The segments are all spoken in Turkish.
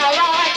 Allah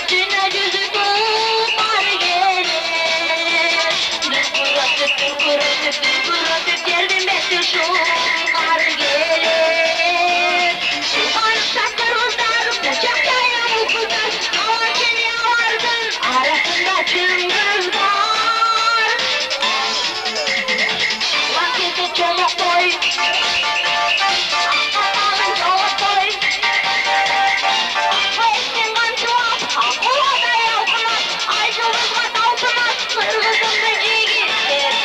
üstüne yüzü kumar gelir. Bir kuratıp geldim betti şu kar gelir. Şu anıkta kırmızılar bıçaklayan okudan hava seni avardın arasında çıngız var. Vakiti çoluk boy akalın çoluk boy. Eşin kançuap akulada yavkulat aycılızma daltımaz kırmızımda cigitleri.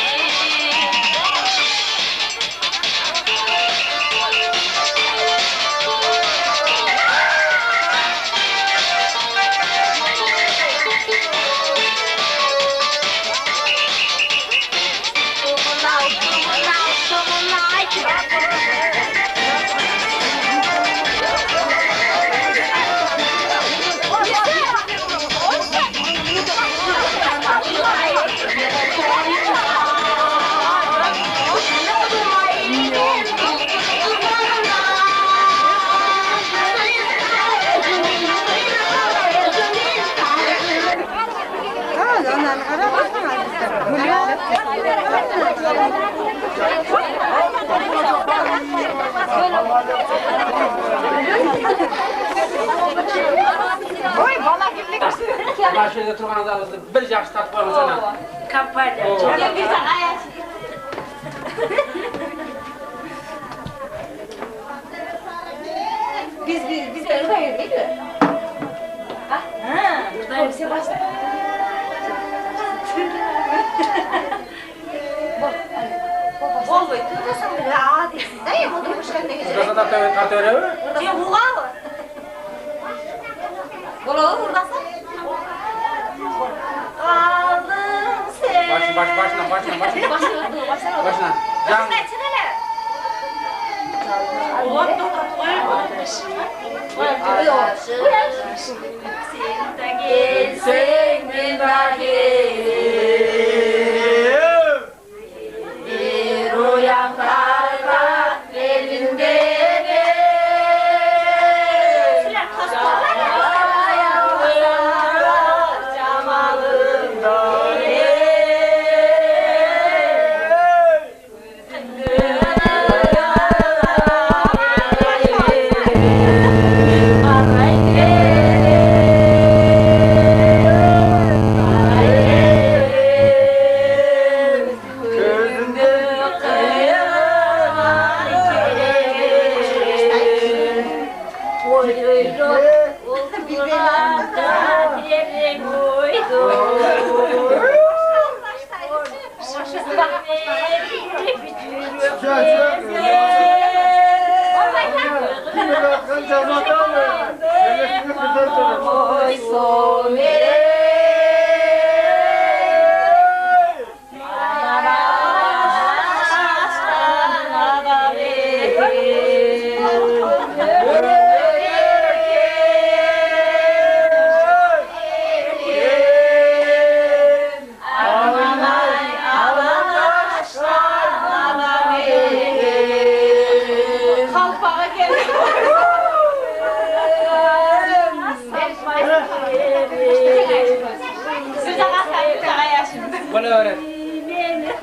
Oy bala kimlik. Başınıza turbanızı alırsın. Bir yaxşı tatlı var sana. Kampanya. Biz öyle değil mi? Ha? Buradayım. Sen başla. Volvo tutasın bile adi. Değil mi? Oturmuşken ne güzel. Burası da tartıyor mi? Ya bu var mı? Volvo buradasın. Aldım seni. Başına. Can. Sen de gelsen ben de geleyim. Bir uyan karga elinde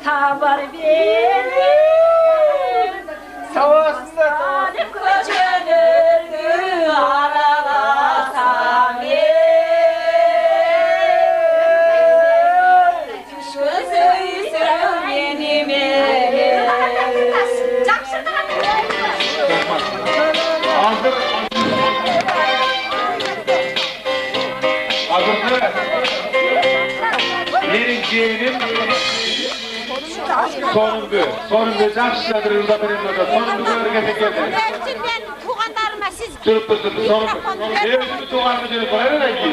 haber verin. Salim köçülür aralasam düşkün söysün benim elim. Hazırdır. Birinciyim. Sonuncu жақшыландырылда бірімді sonuncu өргеті келді. Ben tuğanlarıma siz... Тұрып sonuncu. Evimді туғанымды жөніп қойын әйін.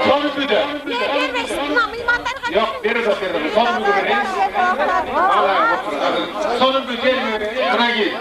Sonuncu da. Vermeksin imamlarına... Yok, berді. Sonuncu vereyim. Sonuncu gelmiyor. Buna gel.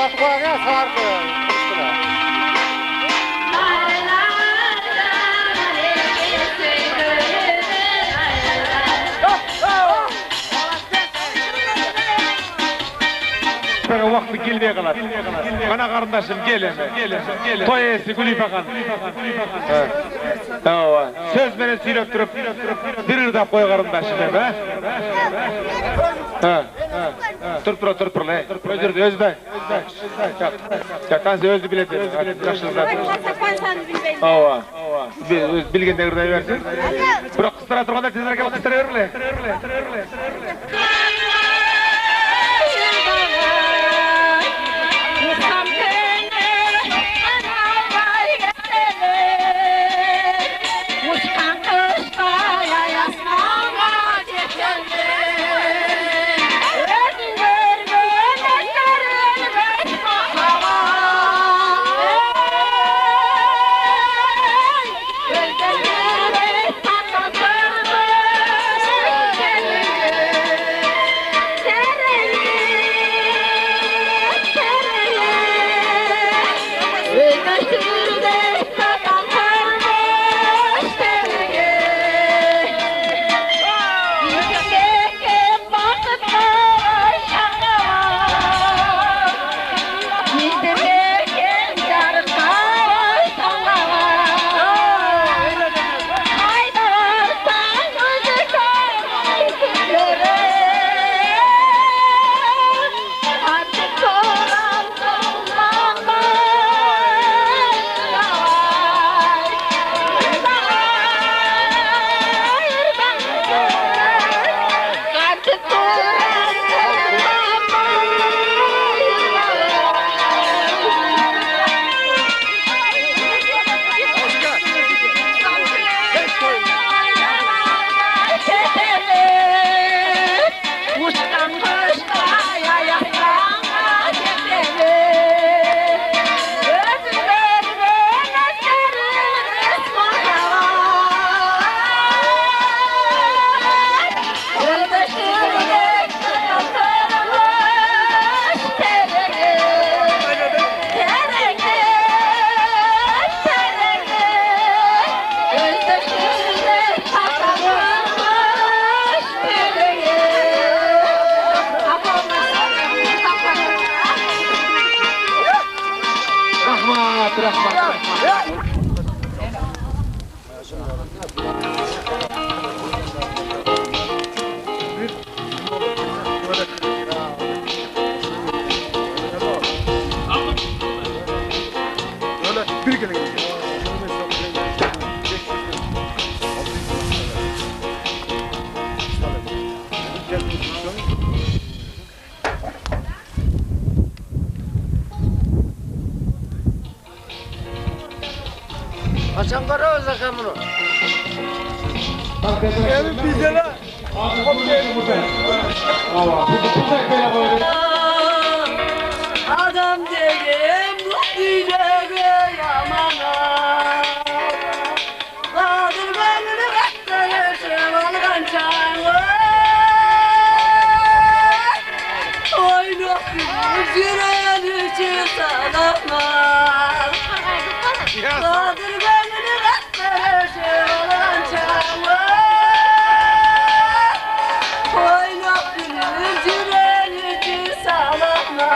Tatlıya sardı. Böyle vakti gelmeye kalar. Ana kardeşim geleme. Toy esi gülüp akan. Tamam. Söz beni sürüp durup dirirtap koy kardeşim be. Dur lan. Özde. Çatan özde bileti. Yaşlılar. Ova. Bilgende ırday versin. Bırak kıstıra durganda tezlerke kıstıra örle. Açan kara özle kamunu. Evin bizdeler. Adam dedim bu dünyaya yamana. Kaldır belini katta yaşam algan çayı. Oynasın yüreğini çısalama. Kaldır belini katta yaşam algan çayı. Oynasın yüreğini çısalama.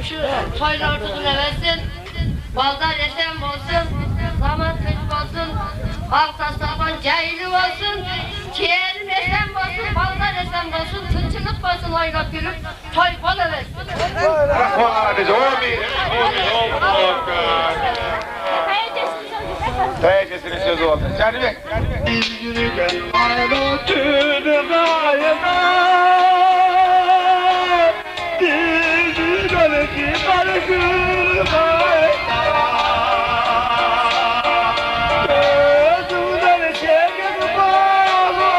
Şu toylar tutun eversin, balda resim olsun, zaman kış olsun, alta saban cahili olsun, ciğerin resim olsun, balda resim olsun, tınçılık olsun oynap gülüp, toy bol eversin. Rahman, Kendisinin sözü oldu. Canibek. Biz yürügen ayda tüdü gayda Biz yürügen ki barışır gayda Gözümden çekip bağlıyor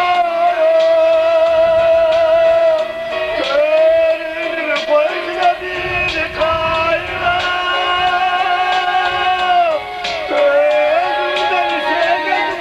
Körünün koyuna bir kayda Gözümden çekip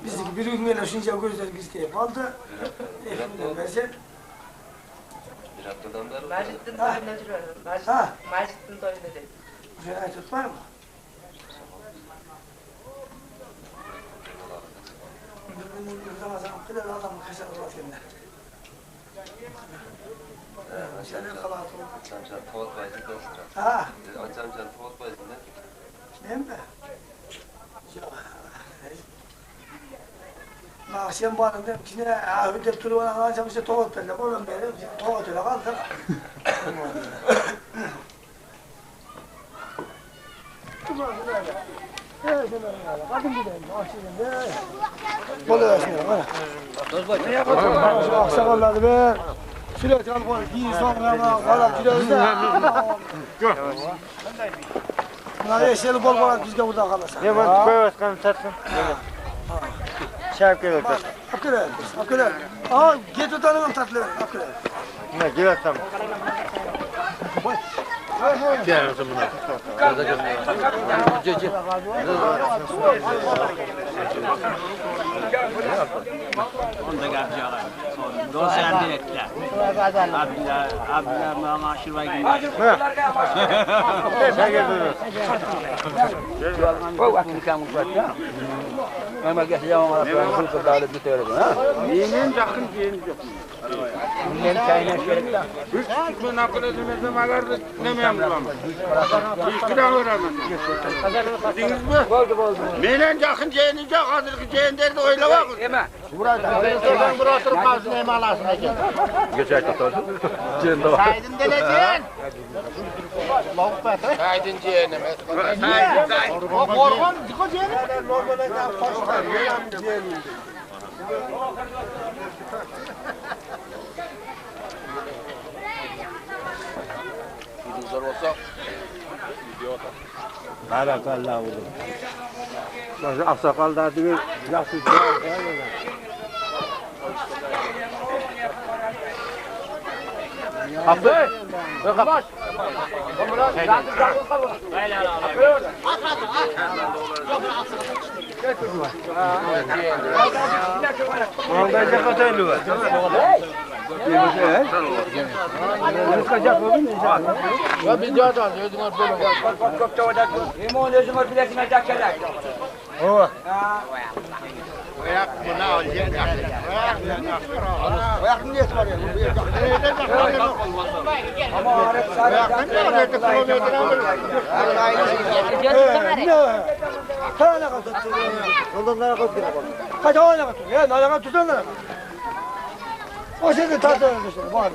Bizdeki bir ürünmeyle şunca gözler bizde kaldı. Efendim versen. Bir haftadan beri Macittin toyunda duruyorum. Macittin toyunda değil. Fena tutmay mı? Bir Ramazan kadar adamı kaşar olarak kendine. Senin kalatı. Açamcan Tuvat Bayezid'den sıra. Ha. Açamcan Tuvat Bayezid'den. Değil mi? Nakşiyen bağırdım ki ahü deyip duruyor bana kalan çabuk işte toğut derler. Oğlum benim toğut öyle kaldı. Kadın gidelim, akşiden de. Bolu versin ya, bana. Aksakalları ver. Sürekli alıp koyun, giyin sonra kalan kilosu da. Bunlar eşyeli bol bol bizge burada kalırsa. Ne var tüpe başkanım satsın. Şarkı yok. Akırer, akırer. Aa, git utanımım tatlı ver, akırer. Ne giriyorsam. Gel o zaman. Burada gel. Onda geleceğler. Dosyan direktler. Abdullah Mama Şirvay gibi. Sen gel buyur. O vakti kamu var. Ama geçeceğim ona falan kul davet bitiyor ha. Yemin yakın yemin yok. Bunun kaynağı şöyle de. Üç çıkma nakıl edilmezse magarda demeyem bulamam. Hiç kira uğramaz. Diniz mi? Oldu. Menen yakın ceynince hazırlık ceyinlerde öyle bakın. Yeme. Ben buraya oturup kalsın hem alasına gel. Geçer tutarsın. Ceyinde var. Saydın deleceksin. Lavuk be. Saydın ceyinim. O korkun, diko ceyinim. Zor olsa. Barakallah oğlum. Nasıl aksakallar gibi yaxşı Abi. Kapaş. Bence kataylı var. Ya bir cadan özüm var böyle. Bak çok çabadak. Limon özüm var bilesine dakikalar. O. Ayak niye var ya? Ama arep sarıdan. Kana kadar tutun. Ondan nara kadar. Kaç oyna kadar. Ya nara kadar tutun. O şeyde tartışıyorlar işte. Var.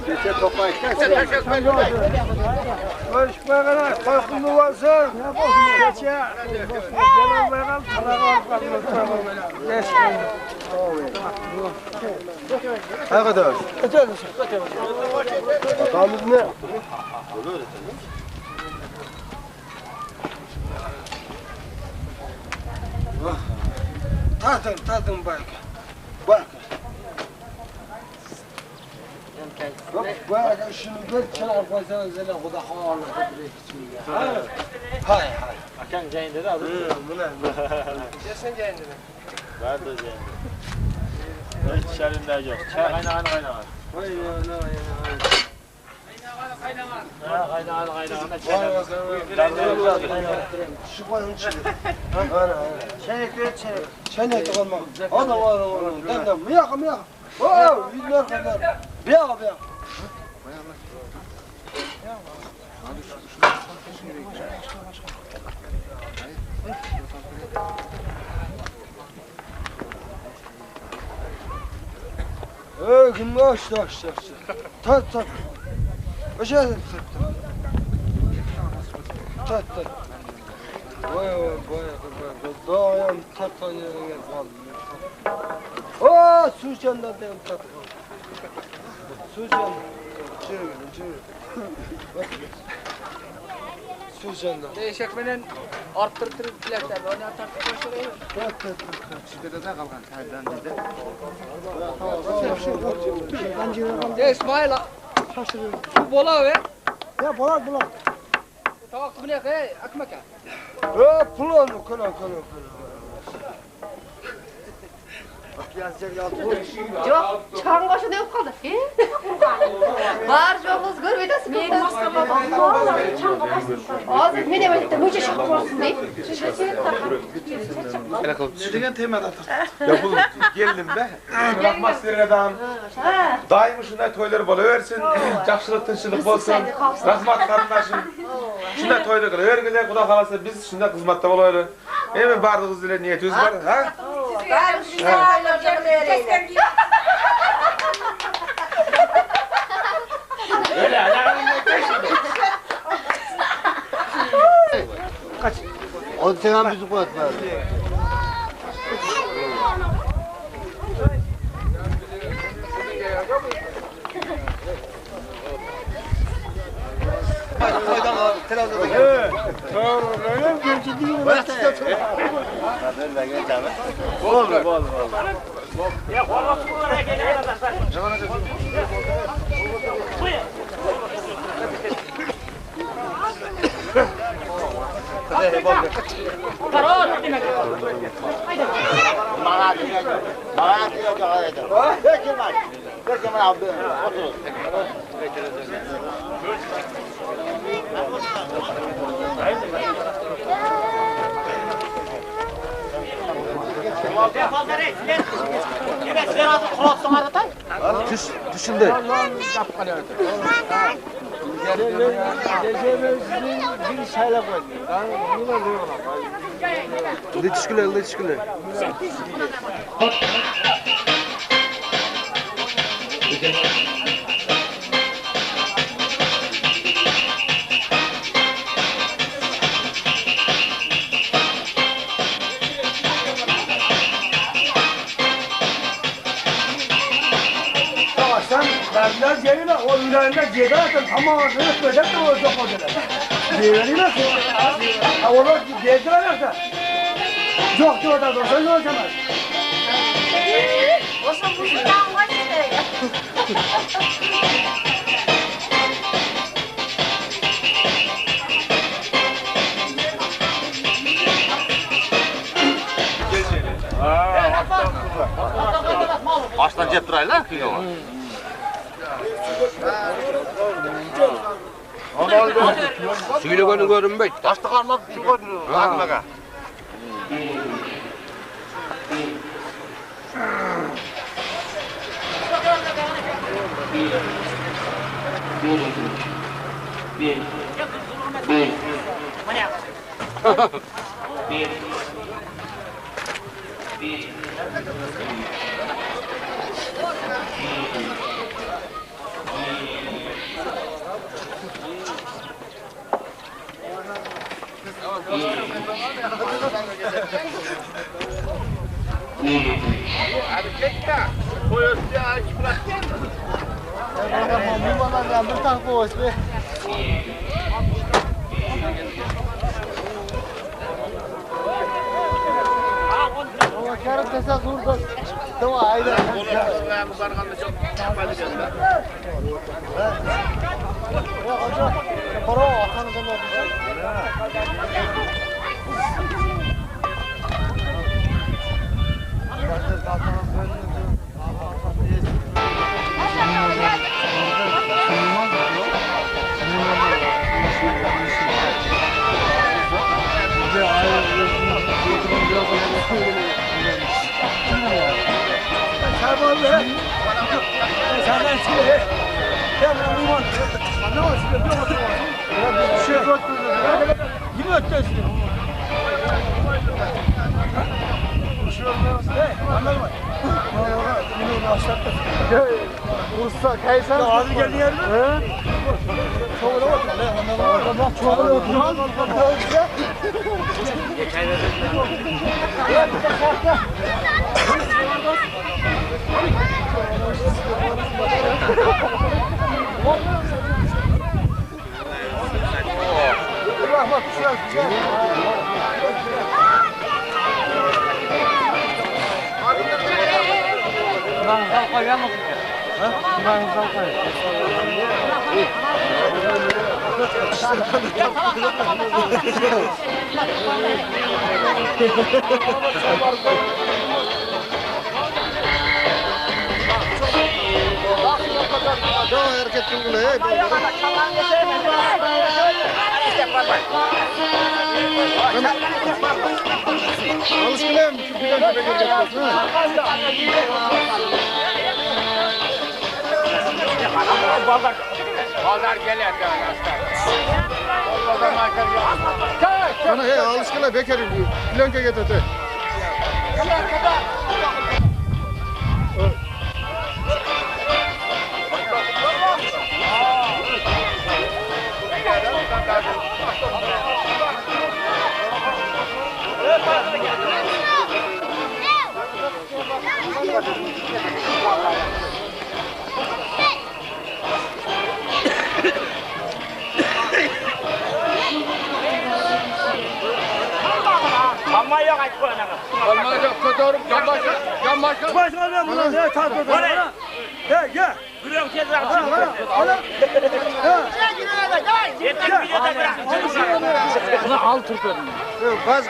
Geçe toplayın. Barışmaya kadar korkunlu varsın. Geçe. Gelen bayan arkadaş. Hatamız ne? Tadın bak. Bak. Bak şunu gör çalar koysanız hele kuda havalı direkt içmiyor. Hay hay. Akan cayın dedi abi. Bu ne? Sen cayın dedi. Ben de cayın. Hiç şerinde yok. Çay kaynağı. Vay şu koyun içine. Çenek olma. Ana var. Demden mi yakım ya? Oo, yüzler kadar. Bir yakım. Kim aç. Tat. Aşağı. Tat. Vay. Dayan tattan yerine kaldı. Su candan tat. Su candan. Çevir. Su candan. Değişikmenin arttırtırıp bilekler. Onu arttırtırıp başlayalım. Tat. Şüphede kalkan çaydan dedi. İsmail su bola ve Ya bulak. tavak bu ne ki akmak ya. Pulon kula. Yok, çıkan başında yok kaldı. Var çoğumuz görmediniz. Benim maskama Az ne demek de müce şık olsun diye. Ne degan temada ya bu gelinimde rahmat sirgadan daim shunday to'ylar bo'laversin, yaxshilik tinchlik bo'lsin, rahmat qarindoshim. Shunday to'yda qilavergizlar, Xudo xolasa biz shunday xizmatda bo'laylik. Endi barlig'ingizlar niyatingiz bor, ha? Kaç. O sen bizi koyatma. Düşündü. bir şeyle koydu. Teşekkürler. Sen verdiler cebine, o yüreğinde cebe atın ama sınıf böcek de olacak o cebe. Cebeni nasıl? Ha orada cebde alakta. Yok ki orada dursa ne olacak? Olsun bu yüzden var işte. Baştan cep durayla ki yok. Suyla görünmez. Başta karmak kim koydu? Akmaga. Senden çıkıyor. Ya ben uyuman. Ne var şimdi? Bir otur var. Bir şey öttürdü. Gibi öttürsün. Bir şey olmaz. Anladın mı? Bunu aşağıda. Ursa, Kaysan. Ağzı geldi yer mi? He. Çoğuna bak. Bak çoğuna oturuyor. Rahmat düşer. Ben koyamam mı? Ha? Ben Ballar gelir Sana he alışkına bekarım. Planka getirdi. Amma yok aç koyana. Olmaz yok tutuyorum. Yanbaşı. Başına ben bunu ne tatlı. Gel. Duruyorum tez bırak. Yeter bir yeter bırak. Bunu al Türk'ün. Gaz.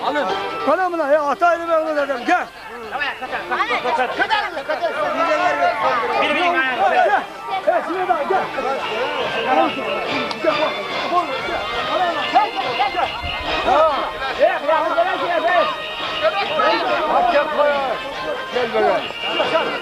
Alın. Kana mı lan? Ataylı ben onu dedim. Gel. Bir bilin ayağını. Gel. Şuraya da gel. Gel böyle.